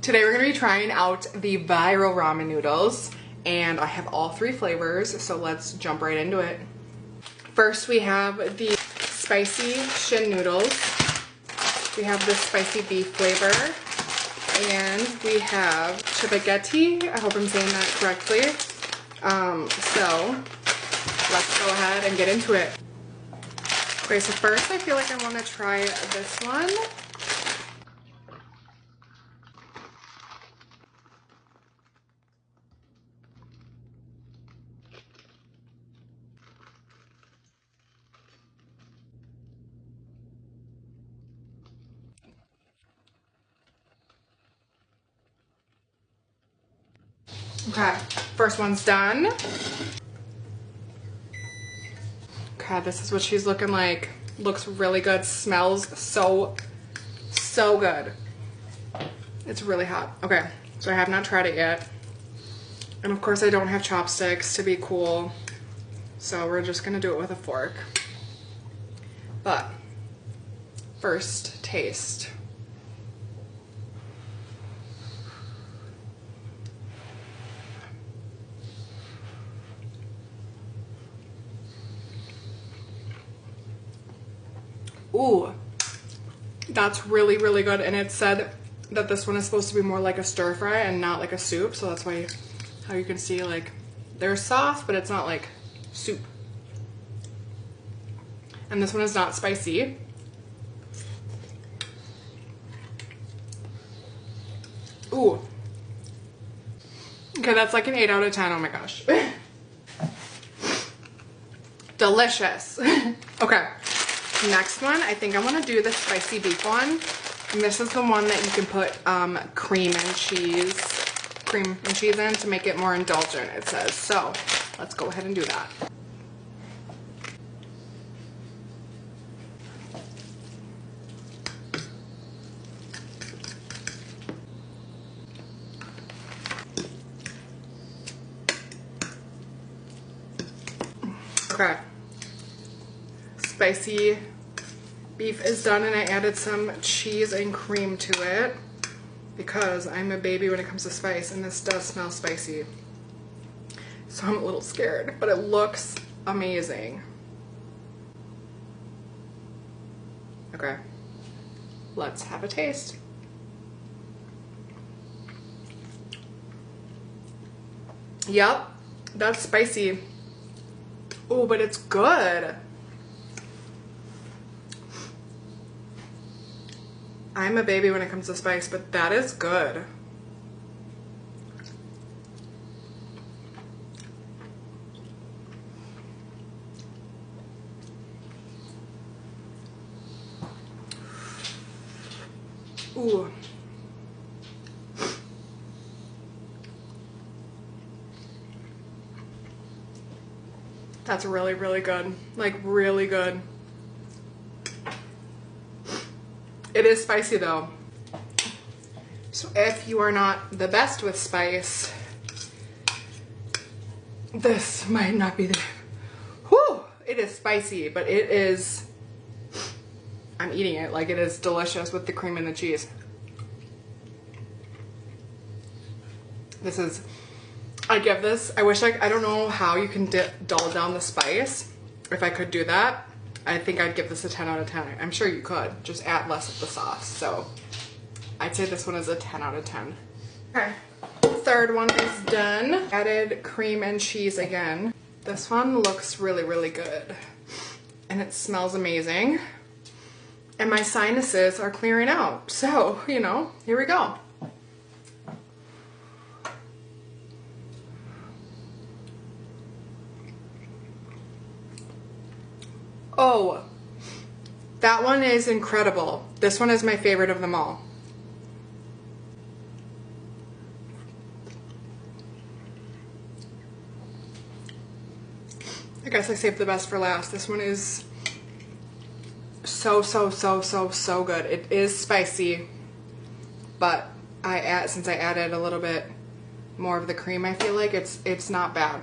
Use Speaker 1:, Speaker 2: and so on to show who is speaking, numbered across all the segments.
Speaker 1: Today we're going to be trying out the viral ramen noodles, and I have all three flavors, so let's jump right into it. First we have the spicy shin noodles. We have the spicy beef flavor, and we have chaghetti. I hope I'm saying that correctly. So let's go ahead and get into it. Okay, so first I feel like I want to try this one. Okay, first one's done. Okay, this is what she's looking like. Looks really good, smells so good. It's really hot. Okay, so I have not tried it yet. And of course I don't have chopsticks to be cool. So we're just gonna do it with a fork. But first taste. Ooh, that's really good. And it said that this one is supposed to be more like a stir fry and not like a soup. So that's why, how you can see, like, they're soft, but it's not like soup. And this one is not spicy. Ooh. Okay, that's like an 8 out of 10. Oh my gosh. Delicious. Okay. Next one, I think I want to do the spicy beef one. And this is the one that you can put cream and cheese in to make it more indulgent, it says. So let's go ahead and do that. Okay. Spicy beef is done, and I added some cheese and cream to it because I'm a baby when it comes to spice, and this does smell spicy. So I'm a little scared, but it looks amazing. Okay, let's have a taste. Yep, that's spicy. Oh, but it's good. I'm a baby when it comes to spice, but that is good. Ooh. That's really good. Like, really good. It is spicy though. So if you are not the best with spice, this might not be the... Whew! It is spicy, but it is... I'm eating it like it is delicious with the cream and the cheese. This is... I give this... I wish I don't know how you can dull down the spice. If I could do that, I think I'd give this a 10 out of 10. I'm sure you could. Just add less of the sauce. So I'd say this one is a 10 out of 10. Okay. Third one is done. Added cream and cheese again. This one looks really good. And it smells amazing. And my sinuses are clearing out. So, you know, here we go. Oh, that one is incredible. This one is my favorite of them all. I guess I saved the best for last. This one is so good. It is spicy, but since I added a little bit more of the cream, I feel like it's not bad.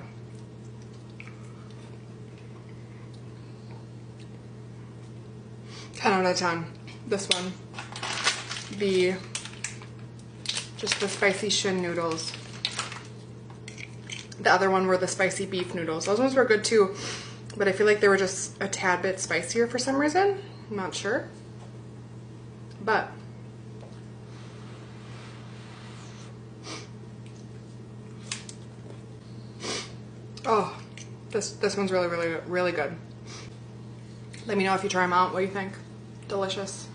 Speaker 1: Ten out of 10. This one, the Just the spicy shin noodles. The other one were the spicy beef noodles. Those ones were good too, but I feel like they were just a tad bit spicier for some reason. I'm not sure. But oh, this one's really good. Let me know if you try them out. What do you think? Delicious.